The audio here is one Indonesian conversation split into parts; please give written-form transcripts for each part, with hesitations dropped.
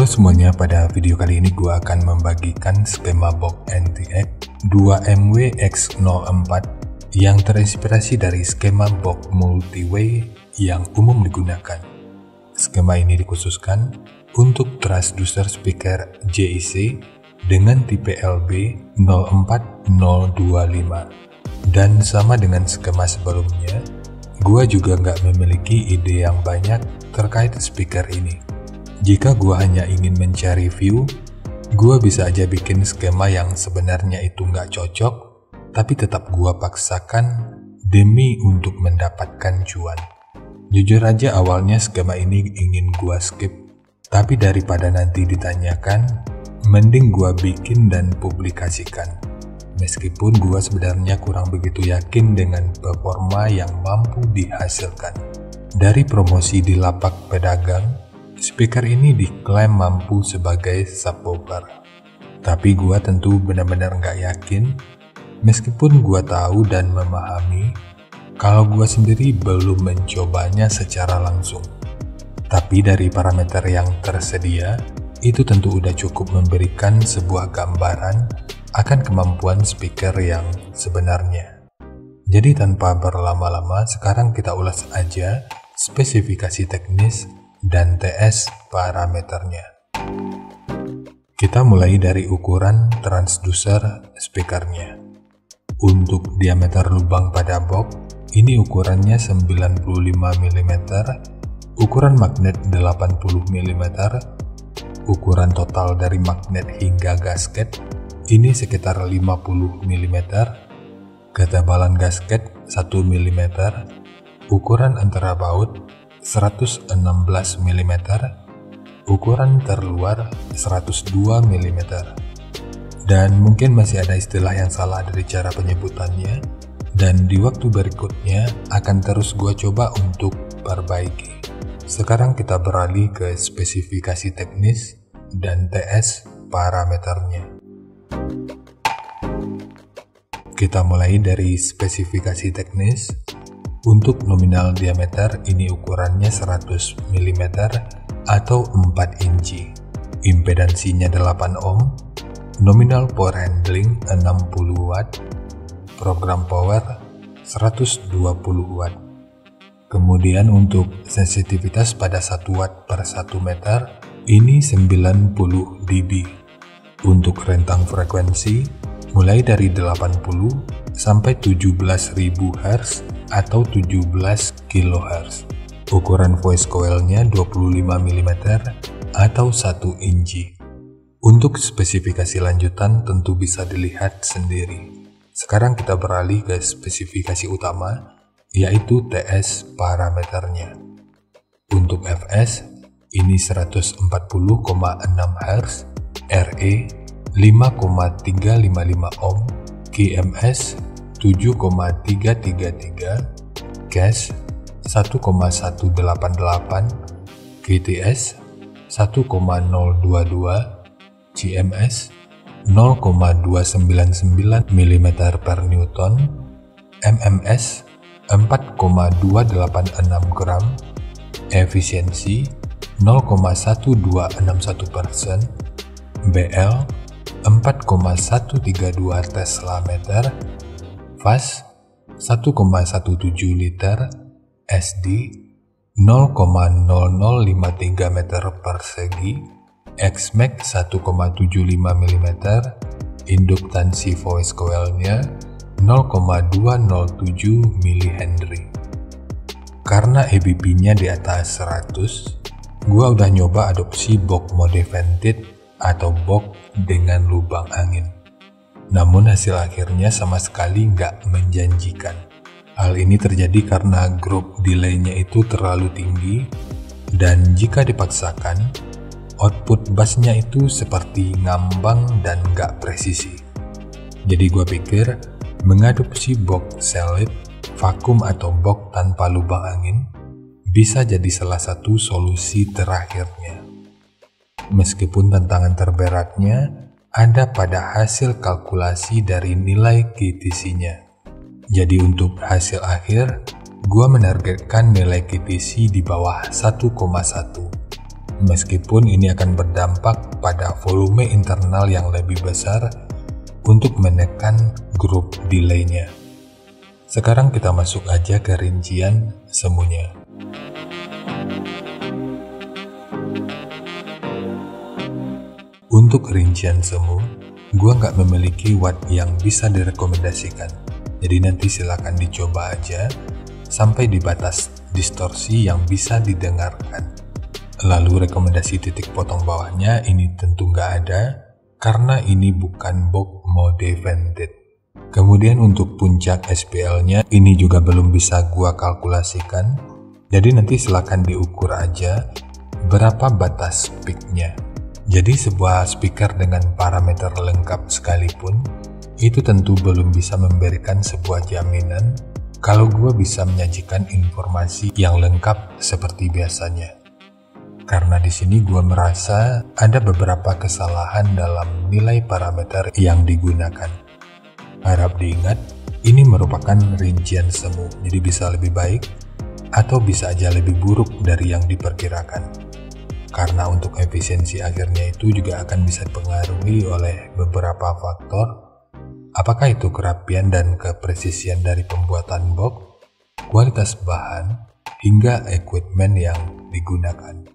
Halo semuanya, pada video kali ini gue akan membagikan skema box NTX 2MW-X04 yang terinspirasi dari skema box multi-way yang umum digunakan. Skema ini dikhususkan untuk transducer speaker JIC dengan tipe LB04025. Dan sama dengan skema sebelumnya, gue juga nggak memiliki ide yang banyak terkait speaker ini. Jika gue hanya ingin mencari view, gue bisa aja bikin skema yang sebenarnya itu nggak cocok, tapi tetap gue paksakan demi untuk mendapatkan cuan. Jujur aja awalnya skema ini ingin gue skip, tapi daripada nanti ditanyakan, mending gue bikin dan publikasikan. Meskipun gue sebenarnya kurang begitu yakin dengan performa yang mampu dihasilkan. Dari promosi di lapak pedagang, speaker ini diklaim mampu sebagai subwoofer. Tapi gue tentu benar-benar nggak yakin, meskipun gue tahu dan memahami kalau gue sendiri belum mencobanya secara langsung. Tapi dari parameter yang tersedia, itu tentu udah cukup memberikan sebuah gambaran akan kemampuan speaker yang sebenarnya. Jadi tanpa berlama-lama, sekarang kita ulas aja spesifikasi teknis dan TS parameternya. Kita mulai dari ukuran transducer speakernya. Untuk diameter lubang pada box, ini ukurannya 95 mm, ukuran magnet 80 mm, ukuran total dari magnet hingga gasket ini sekitar 50 mm, ketebalan gasket 1 mm, ukuran antara baut 116 mm, ukuran terluar 102 mm. Dan mungkin masih ada istilah yang salah dari cara penyebutannya, dan di waktu berikutnya akan terus gue coba untuk perbaiki. Sekarang kita beralih ke spesifikasi teknis dan TS parameternya. Kita mulai dari spesifikasi teknis. Untuk nominal diameter ini ukurannya 100 mm atau 4 inci. Impedansinya 8 ohm. Nominal power handling 60 watt. Program power 120 watt. Kemudian untuk sensitivitas pada 1 watt per 1 meter ini 90 dB. Untuk rentang frekuensi mulai dari 80 sampai 17.000 Hz atau 17 kHz. Ukuran voice coil-nya 25 mm atau 1 inci. Untuk spesifikasi lanjutan tentu bisa dilihat sendiri. Sekarang kita beralih ke spesifikasi utama, yaitu TS parameternya. Untuk Fs, ini 140,6 Hz, RE 5,355 ohm, KMS 7,333, Cache 1,188, KTS 1,022, CMS 0,299 mm per Newton, MMS 4,286 gram, efisiensi 0,1261%, BL 4,132 Tesla meter, fast 1,17 liter, SD 0,0053 meter persegi, Xmax 1,75 mm, induktansi voice coil-nya 0,207 mH. Karena EBP-nya di atas 100, gua udah nyoba adopsi box mode vented atau box dengan lubang angin. Namun hasil akhirnya sama sekali nggak menjanjikan. Hal ini terjadi karena group delay-nya itu terlalu tinggi, dan jika dipaksakan, output bass-nya itu seperti ngambang dan nggak presisi. Jadi gue pikir mengadopsi box solid, vakum atau box tanpa lubang angin bisa jadi salah satu solusi terakhirnya. Meskipun tantangan terberatnya ada pada hasil kalkulasi dari nilai KTC-nya. Jadi untuk hasil akhir, gua menargetkan nilai KTC di bawah 1,1. meskipun ini akan berdampak pada volume internal yang lebih besar untuk menekan group delay-nya. Sekarang kita masuk aja ke rincian semuanya. Untuk rincian semu, gua nggak memiliki watt yang bisa direkomendasikan. Jadi nanti silakan dicoba aja sampai di batas distorsi yang bisa didengarkan. Lalu rekomendasi titik potong bawahnya ini tentu nggak ada karena ini bukan box mode vented. Kemudian untuk puncak SPL-nya ini juga belum bisa gua kalkulasikan. Jadi nanti silakan diukur aja berapa batas peak-nya. Jadi sebuah speaker dengan parameter lengkap sekalipun itu tentu belum bisa memberikan sebuah jaminan kalau gue bisa menyajikan informasi yang lengkap seperti biasanya. Karena di sini gue merasa ada beberapa kesalahan dalam nilai parameter yang digunakan. Harap diingat, ini merupakan rincian semu, jadi bisa lebih baik atau bisa aja lebih buruk dari yang diperkirakan. Karena untuk efisiensi akhirnya itu juga akan bisa dipengaruhi oleh beberapa faktor. Apakah itu kerapian dan kepresisian dari pembuatan box, kualitas bahan, hingga equipment yang digunakan.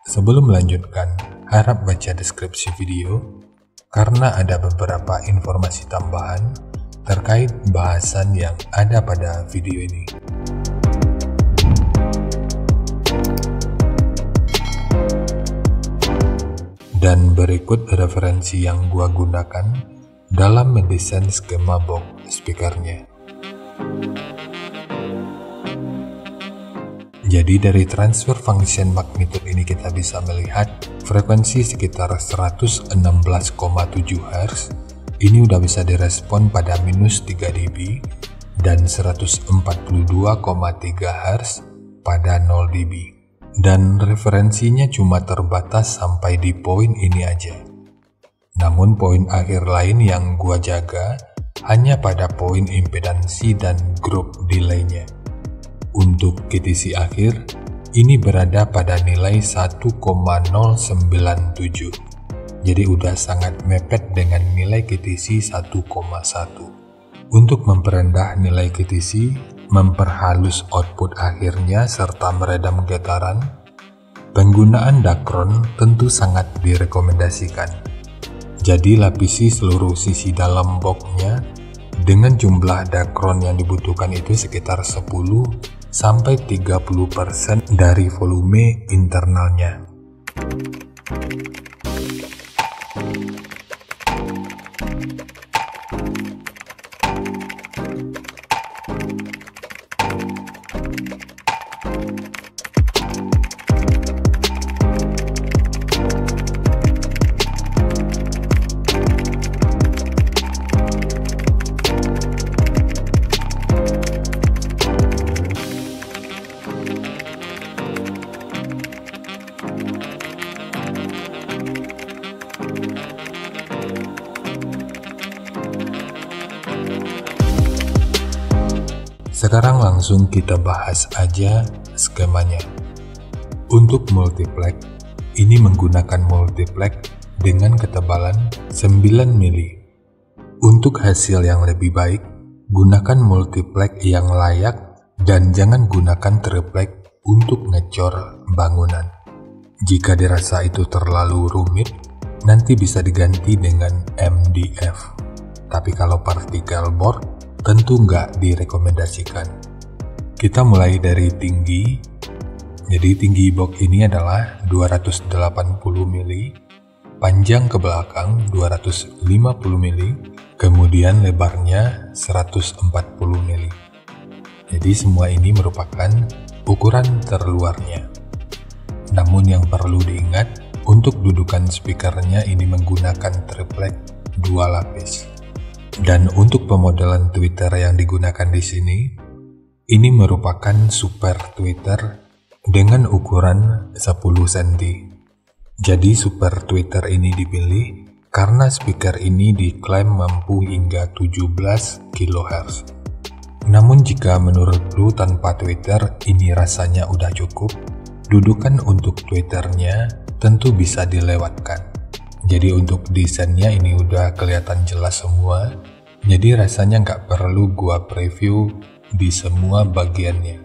Sebelum melanjutkan, harap baca deskripsi video karena ada beberapa informasi tambahan terkait bahasan yang ada pada video ini. Dan berikut referensi yang gua gunakan dalam mendesain skema box speakernya. Jadi dari transfer function magnitude ini kita bisa melihat frekuensi sekitar 116,7 Hz ini udah bisa direspon pada minus 3 dB dan 142,3 Hz pada 0 dB. Dan referensinya cuma terbatas sampai di poin ini aja. Namun poin akhir lain yang gua jaga hanya pada poin impedansi dan group delay-nya. Untuk KTC akhir, ini berada pada nilai 1,097. Jadi udah sangat mepet dengan nilai KTC 1,1. Untuk memperendah nilai KTC, memperhalus output akhirnya serta meredam getaran, penggunaan Dacron tentu sangat direkomendasikan. Jadi lapisi seluruh sisi dalam boxnya dengan jumlah Dacron yang dibutuhkan itu sekitar 10-30% dari volume internalnya. Sekarang langsung kita bahas aja skemanya. Untuk multiplex, ini menggunakan multiplex dengan ketebalan 9 mili. Untuk hasil yang lebih baik, gunakan multiplex yang layak dan jangan gunakan triplex untuk ngecor bangunan. Jika dirasa itu terlalu rumit, nanti bisa diganti dengan MDF. Tapi kalau particle board, tentu nggak direkomendasikan. Kita mulai dari tinggi. Jadi tinggi box ini adalah 280 mili, panjang ke belakang 250 mili, kemudian lebarnya 140 mili. Jadi semua ini merupakan ukuran terluarnya. Namun yang perlu diingat, untuk dudukan speakernya ini menggunakan triplex 2 lapis. Dan untuk pemodelan tweeter yang digunakan di sini, ini merupakan super tweeter dengan ukuran 10 cm. Jadi super tweeter ini dipilih karena speaker ini diklaim mampu hingga 17 kHz. Namun jika menurut lu tanpa tweeter ini rasanya udah cukup, dudukan untuk tweeternya tentu bisa dilewatkan. Jadi untuk desainnya ini udah kelihatan jelas semua, jadi rasanya nggak perlu gua preview di semua bagiannya.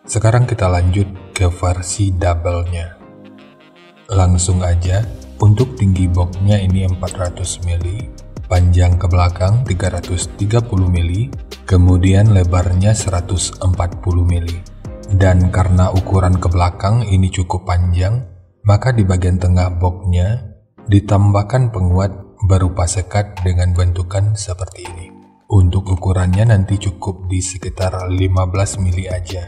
Sekarang kita lanjut ke versi double-nya. Langsung aja, untuk tinggi boxnya ini 400 mili, panjang ke belakang 330 mili, kemudian lebarnya 140 mili. Dan karena ukuran ke belakang ini cukup panjang, maka di bagian tengah boxnya ditambahkan penguat berupa sekat dengan bentukan seperti ini. Untuk ukurannya nanti cukup di sekitar 15 mili aja.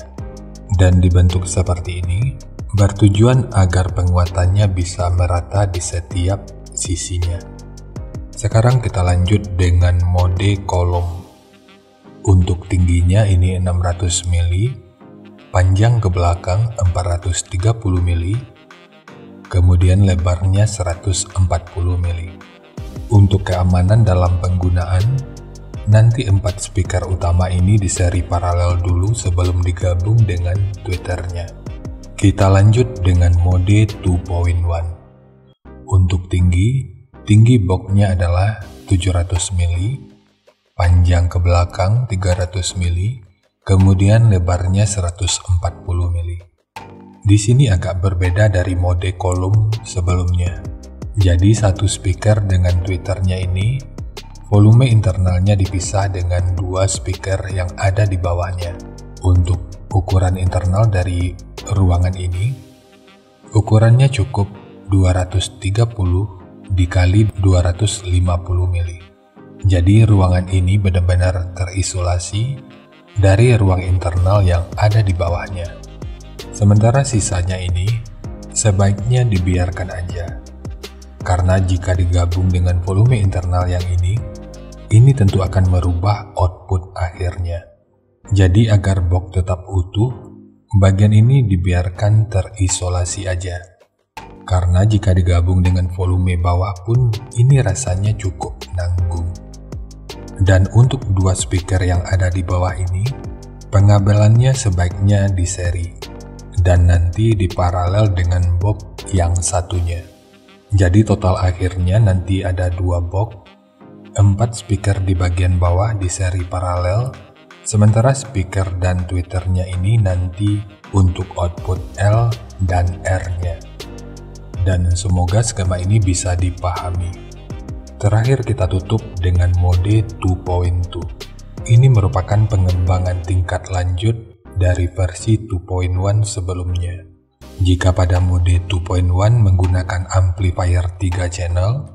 Dan dibentuk seperti ini, bertujuan agar penguatannya bisa merata di setiap sisinya. Sekarang kita lanjut dengan mode kolom. Untuk tingginya ini 600 mili, panjang ke belakang 430 mili, kemudian lebarnya 140 mili. Untuk keamanan dalam penggunaan, nanti 4 speaker utama ini di seri paralel dulu sebelum digabung dengan tweeternya. Kita lanjut dengan mode 2.1. Untuk tinggi boxnya adalah 700 mili, panjang ke belakang 300 mili, kemudian lebarnya 140 mili. Di sini agak berbeda dari mode kolom sebelumnya. Jadi satu speaker dengan tweeternya ini volume internalnya dipisah dengan 2 speaker yang ada di bawahnya. Untuk ukuran internal dari ruangan ini, ukurannya cukup 230 dikali 250 mili. Jadi ruangan ini benar-benar terisolasi dari ruang internal yang ada di bawahnya. Sementara sisanya ini sebaiknya dibiarkan aja. Karena jika digabung dengan volume internal yang ini tentu akan merubah output akhirnya. Jadi agar box tetap utuh, bagian ini dibiarkan terisolasi aja. Karena jika digabung dengan volume bawah pun, ini rasanya cukup nanggung. Dan untuk 2 speaker yang ada di bawah ini, pengabelannya sebaiknya di seri, dan nanti diparalel dengan box yang satunya. Jadi total akhirnya nanti ada 2 box, 4 speaker di bagian bawah di seri paralel, sementara speaker dan tweeternya ini nanti untuk output L dan R-nya. Dan semoga skema ini bisa dipahami. Terakhir kita tutup dengan mode 2.2. Ini merupakan pengembangan tingkat lanjut dari versi 2.1 sebelumnya. Jika pada mode 2.1 menggunakan amplifier 3 channel,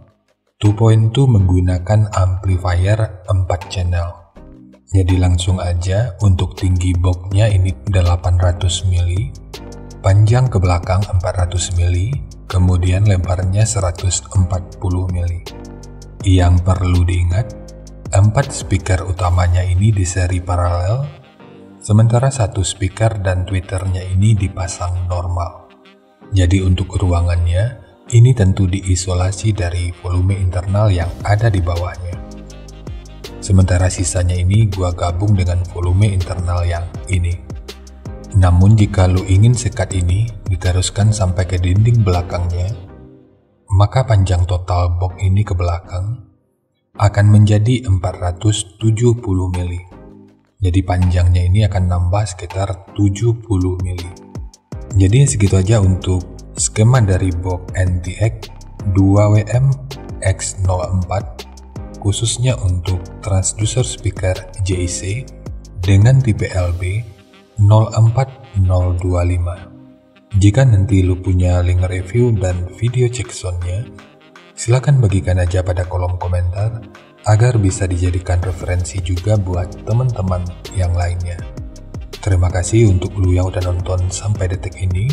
2.2 menggunakan amplifier 4 channel. Jadi langsung aja untuk tinggi boxnya ini 800 mili, panjang ke belakang 400 mili, kemudian lebarnya 140 mili. Yang perlu diingat, 4 speaker utamanya ini di seri paralel, sementara 1 speaker dan tweeternya ini dipasang normal. Jadi untuk ruangannya, ini tentu diisolasi dari volume internal yang ada di bawahnya. Sementara sisanya ini gua gabung dengan volume internal yang ini. Namun jika lu ingin sekat ini diteruskan sampai ke dinding belakangnya, maka panjang total box ini ke belakang akan menjadi 470 mili. Jadi panjangnya ini akan nambah sekitar 70 mili. Jadi segitu aja untuk skema dari box NTX 2WM X04 khususnya untuk transducer speaker JIC dengan tipe LB 04025. Jika nanti lu punya link review dan video check soundnya, silakan bagikan aja pada kolom komentar agar bisa dijadikan referensi juga buat teman-teman yang lainnya. Terima kasih untuk lu yang udah nonton sampai detik ini.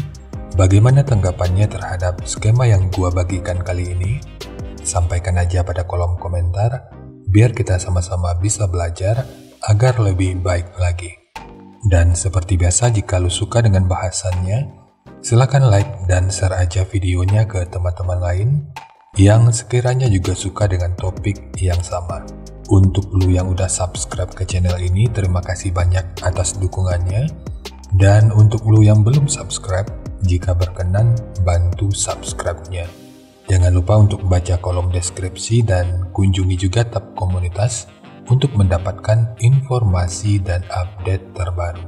Bagaimana tanggapannya terhadap skema yang gua bagikan kali ini? Sampaikan aja pada kolom komentar, biar kita sama-sama bisa belajar agar lebih baik lagi. Dan seperti biasa, jika lu suka dengan bahasannya, silakan like dan share aja videonya ke teman-teman lain yang sekiranya juga suka dengan topik yang sama. Untuk lu yang udah subscribe ke channel ini, terima kasih banyak atas dukungannya. Dan untuk lu yang belum subscribe, Jika berkenan, bantu subscribe-nya. Jangan lupa untuk baca kolom deskripsi dan kunjungi juga tab komunitas untuk mendapatkan informasi dan update terbaru.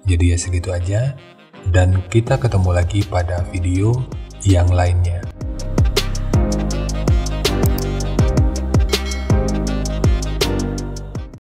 Jadi ya segitu aja, dan kita ketemu lagi pada video yang lainnya.